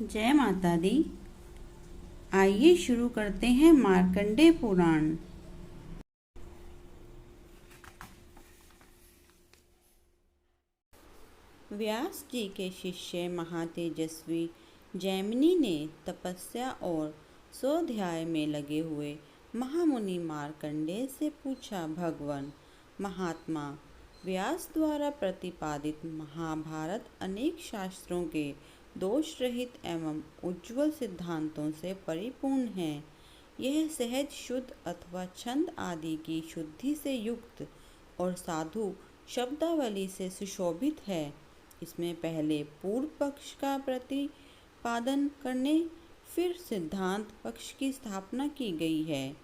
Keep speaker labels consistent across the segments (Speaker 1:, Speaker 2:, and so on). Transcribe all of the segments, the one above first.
Speaker 1: जय माता दी। आइए शुरू करते हैं मार्कंडेय पुराण। व्यास जी के शिष्य महातेजस्वी जैमिनी ने तपस्या और स्वाध्याय में लगे हुए महामुनि मार्कंडेय से पूछा, भगवान महात्मा व्यास द्वारा प्रतिपादित महाभारत अनेक शास्त्रों के दोष रहित एवं उज्ज्वल सिद्धांतों से परिपूर्ण है। यह सहज शुद्ध अथवा छंद आदि की शुद्धि से युक्त और साधु शब्दावली से सुशोभित है। इसमें पहले पूर्व पक्ष का प्रतिपादन करने फिर सिद्धांत पक्ष की स्थापना की गई है।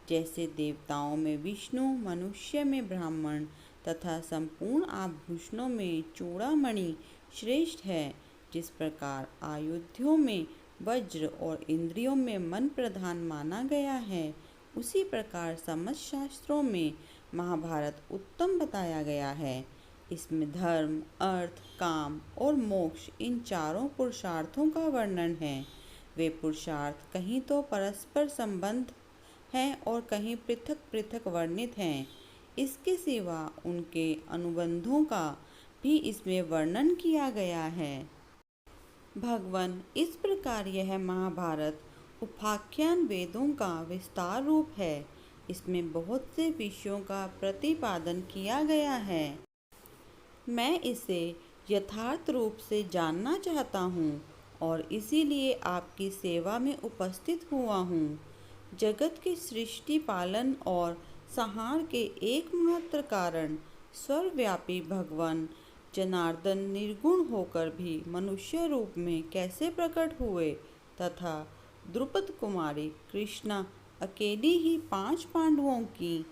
Speaker 1: जैसे देवताओं में विष्णु, मनुष्य में ब्राह्मण तथा संपूर्ण आभूषणों में चूड़ामणि श्रेष्ठ है, जिस प्रकार आयुधों में वज्र और इंद्रियों में मन प्रधान माना गया है, उसी प्रकार समस्त शास्त्रों में महाभारत उत्तम बताया गया है। इसमें धर्म, अर्थ, काम और मोक्ष इन चारों पुरुषार्थों का वर्णन है। वे पुरुषार्थ कहीं तो परस्पर संबंध हैं और कहीं पृथक पृथक वर्णित हैं। इसके सिवा उनके अनुबंधों का भी इसमें वर्णन किया गया है। भगवान, इस प्रकार यह महाभारत उपाख्यान वेदों का विस्तार रूप है। इसमें बहुत से विषयों का प्रतिपादन किया गया है। मैं इसे यथार्थ रूप से जानना चाहता हूँ और इसीलिए आपकी सेवा में उपस्थित हुआ हूँ। जगत के सृष्टि, पालन और संहार के एकमात्र कारण सर्वव्यापी भगवान जनार्दन निर्गुण होकर भी मनुष्य रूप में कैसे प्रकट हुए तथा द्रुपद कुमारी कृष्णा अकेली ही 5 पांडवों की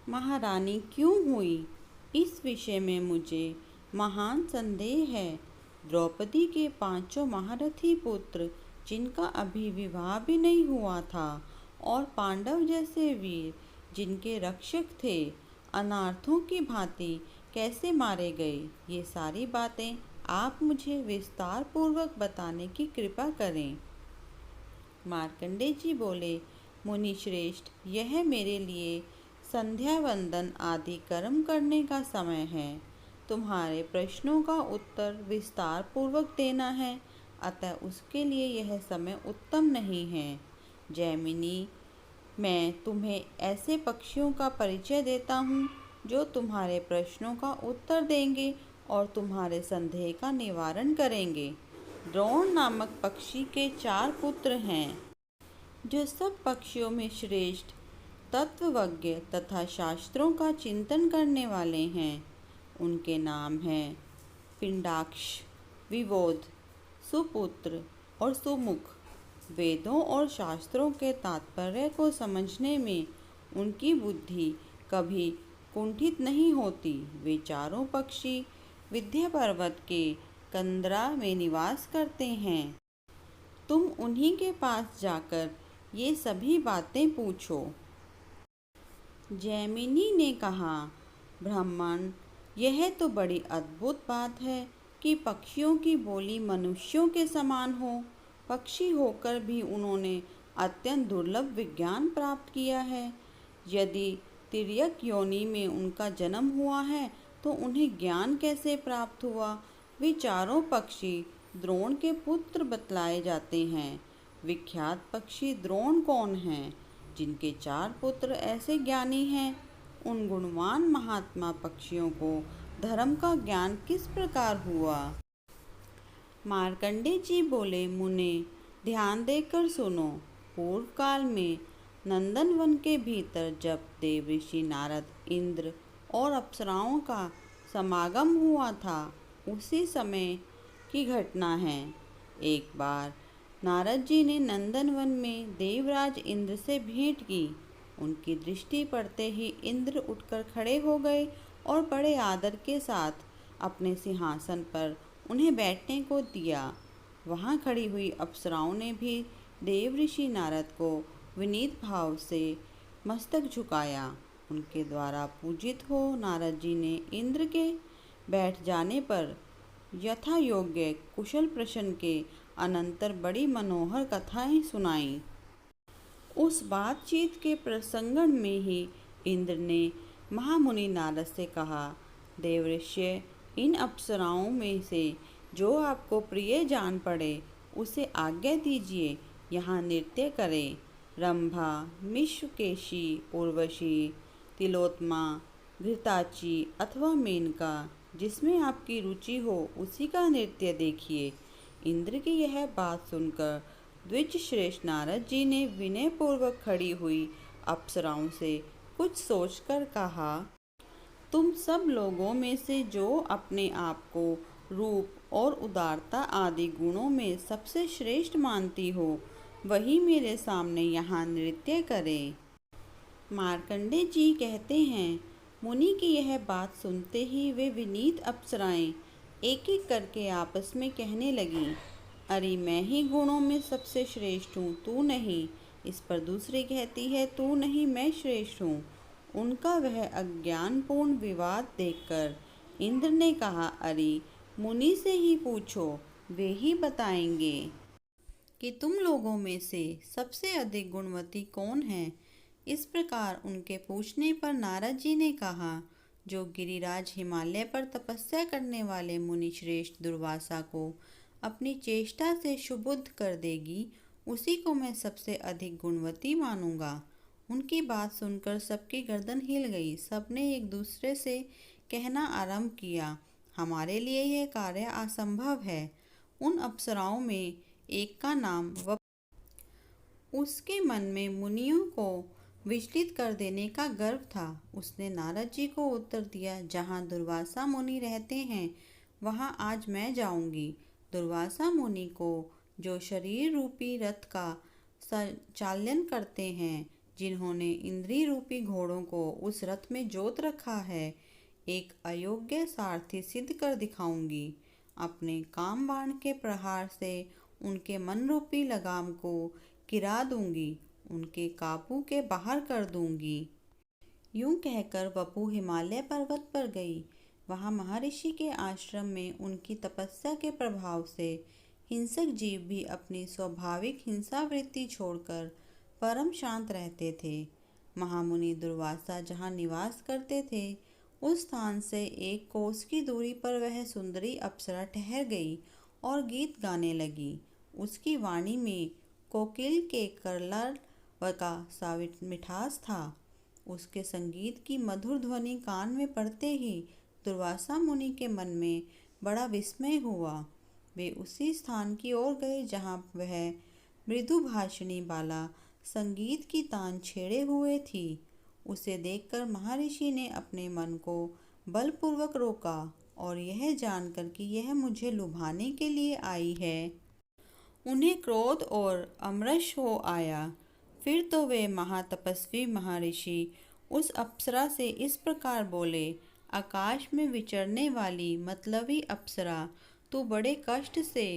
Speaker 1: महारानी क्यों हुई, इस विषय में मुझे महान संदेह है। द्रौपदी के 5 महारथी पुत्र, जिनका अभी विवाह भी नहीं हुआ था, और पांडव जैसे वीर जिनके रक्षक थे, अनार्थों की भांति कैसे मारे गए, ये सारी बातें आप मुझे विस्तार पूर्वक बताने की कृपा करें। मार्कंडेय जी बोले, मुनि श्रेष्ठ, यह मेरे लिए संध्या वंदन आदि कर्म करने का समय है। तुम्हारे प्रश्नों का उत्तर विस्तार पूर्वक देना है, अतः उसके लिए यह समय उत्तम नहीं है। जैमिनी, मैं तुम्हें ऐसे पक्षियों का परिचय देता हूँ जो तुम्हारे प्रश्नों का उत्तर देंगे और तुम्हारे संदेह का निवारण करेंगे। द्रोण नामक पक्षी के 4 पुत्र हैं, जो सब पक्षियों में श्रेष्ठ, तत्वज्ञ तथा शास्त्रों का चिंतन करने वाले हैं। उनके नाम हैं पिंडाक्ष, विबोध, सुपुत्र और सुमुख। वेदों और शास्त्रों के तात्पर्य को समझने में उनकी बुद्धि कभी कुंठित नहीं होती। वे चारों पक्षी विंध्य पर्वत के कंदरा में निवास करते हैं। तुम उन्हीं के पास जाकर ये सभी बातें पूछो। जैमिनी ने कहा, ब्राह्मण, यह तो बड़ी अद्भुत बात है कि पक्षियों की बोली मनुष्यों के समान हो। पक्षी होकर भी उन्होंने अत्यंत दुर्लभ विज्ञान प्राप्त किया है। यदि तिर्यक योनि में उनका जन्म हुआ है तो उन्हें ज्ञान कैसे प्राप्त हुआ। वे चारों पक्षी द्रोण के पुत्र बतलाए जाते हैं। विख्यात पक्षी द्रोण कौन हैं, जिनके 4 पुत्र ऐसे ज्ञानी हैं। उन गुणवान महात्मा पक्षियों को धर्म का ज्ञान किस प्रकार हुआ। मार्कंडेय जी बोले, मुने, ध्यान देकर सुनो। पूर्व काल में नंदनवन के भीतर जब देव ऋषि नारद, इंद्र और अप्सराओं का समागम हुआ था, उसी समय की घटना है। एक बार नारद जी ने नंदनवन में देवराज इंद्र से भेंट की। उनकी दृष्टि पड़ते ही इंद्र उठकर खड़े हो गए और बड़े आदर के साथ अपने सिंहासन पर उन्हें बैठने को दिया। वहाँ खड़ी हुई अप्सराओं ने भी देव ऋषि नारद को विनीत भाव से मस्तक झुकाया। उनके द्वारा पूजित हो नारद जी ने इंद्र के बैठ जाने पर यथा योग्य कुशल प्रश्न के अनंतर बड़ी मनोहर कथाएं सुनाईं। उस बातचीत के प्रसंगण में ही इंद्र ने महामुनि नारद से कहा, देवर्षि, इन अप्सराओं में से जो आपको प्रिय जान पड़े उसे आज्ञा दीजिए यहाँ नृत्य करे। रंभा, मिश्रकेशी, उर्वशी, तिलोत्तमा, घृताची अथवा मेनका, जिसमें आपकी रुचि हो उसी का नृत्य देखिए। इंद्र की यह बात सुनकर द्विज श्रेष्ठ नारद जी ने विनय पूर्वक खड़ी हुई अप्सराओं से कुछ सोचकर कहा, तुम सब लोगों में से जो अपने आप को रूप और उदारता आदि गुणों में सबसे श्रेष्ठ मानती हो वही मेरे सामने यहाँ नृत्य करे। मार्कंडेय जी कहते हैं, मुनि की यह बात सुनते ही वे विनीत अप्सराएं एक एक करके आपस में कहने लगीं, अरे मैं ही गुणों में सबसे श्रेष्ठ हूँ, तू नहीं। इस पर दूसरी कहती है, तू नहीं मैं श्रेष्ठ हूँ। उनका वह अज्ञानपूर्ण विवाद देखकर इंद्र ने कहा, अरे मुनि से ही पूछो, वे ही बताएंगे कि तुम लोगों में से सबसे अधिक गुणवती कौन है। इस प्रकार उनके पूछने पर नारद जी ने कहा, जो गिरिराज हिमालय पर तपस्या करने वाले मुनि श्रेष्ठ दुर्वासा को अपनी चेष्टा से सुबुद्ध कर देगी, उसी को मैं सबसे अधिक गुणवती मानूंगा। उनकी बात सुनकर सबकी गर्दन हिल गई। सबने एक दूसरे से कहना आरंभ किया, हमारे लिए यह कार्य असंभव है। उन अप्सराओं में एक का नाम उसके मन में मुनियों को विचलित कर देने का गर्व था। उसने नारद जी को उत्तर दिया, जहाँ दुर्वासा मुनि रहते हैं वहाँ आज मैं जाऊंगी। दुर्वासा मुनि को जो शरीर रूपी रथ का संचालन करते हैं, जिन्होंने इंद्रिय रूपी घोड़ों को उस रथ में जोत रखा है, एक अयोग्य सारथी सिद्ध कर दिखाऊंगी। अपने काम बाण के प्रहार से उनके मन रूपी लगाम को गिरा दूंगी, उनके काबू के बाहर कर दूंगी। यूं कहकर वपु हिमालय पर्वत पर गई। वहां महर्षि के आश्रम में उनकी तपस्या के प्रभाव से हिंसक जीव भी अपनी स्वाभाविक हिंसा वृत्ति छोड़कर परम शांत रहते थे। महामुनि दुर्वासा जहाँ निवास करते थे, उस स्थान से एक कोस की दूरी पर वह सुंदरी अप्सरा ठहर गई और गीत गाने लगी। उसकी वाणी में कोकिल के कलरव का सा मिठास था। उसके संगीत की मधुर ध्वनि कान में पड़ते ही दुर्वासा मुनि के मन में बड़ा विस्मय हुआ। वे उसी स्थान की ओर गए जहाँ वह मृदु भाषिणी बाला संगीत की तान छेड़े हुए थी। उसे देखकर महर्षि ने अपने मन को बलपूर्वक रोका और यह जानकर कि यह मुझे लुभाने के लिए आई है, उन्हें क्रोध और अमरश हो आया। फिर तो वे महातपस्वी महर्षि उस अप्सरा से इस प्रकार बोले, आकाश में विचरने वाली मतलबी अप्सरा, तू बड़े कष्ट से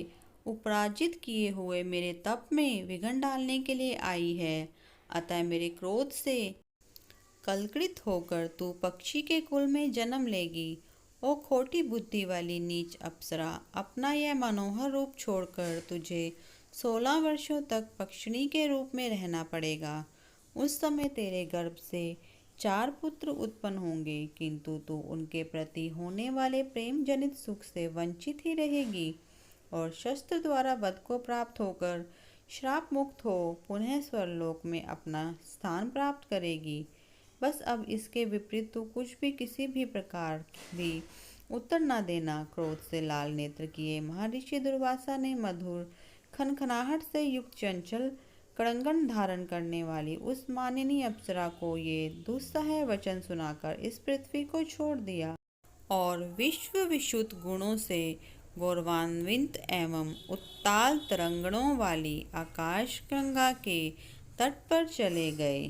Speaker 1: उपराजित किए हुए मेरे तप में विघ्न डालने के लिए आई है। अतः मेरे क्रोध से कलंकित होकर तू पक्षी के कुल में जन्म लेगी। ओ खोटी बुद्धि वाली नीच अप्सरा, अपना यह मनोहर रूप छोड़कर तुझे 16 वर्षों तक पक्षिणी के रूप में रहना पड़ेगा। उस समय तेरे गर्भ से 4 पुत्र उत्पन्न होंगे, किंतु तू उनके प्रति होने वाले प्रेम जनित सुख से वंचित ही रहेगी और शस्त्र द्वारा वध को प्राप्त होकर श्राप मुक्त हो पुनः स्वर्लोक में अपना स्थान प्राप्त करेगी। बस अब इसके विपरीत तू कुछ भी किसी भी प्रकार भी उत्तर न देना। क्रोध से लाल नेत्र किए महर्षि दुर्वासा ने मधुर खनखनाहट से युक्त चंचल कड़ंगन धारण करने वाली उस मानिनी अप्सरा को ये दुस्सह वचन सुनाकर इस पृथ्वी को छोड़ दिया और विश्व विशुद्ध गुणों से गौरवान्वित एवं उत्ताल तरंगणों वाली आकाश गंगा के तट पर चले गए।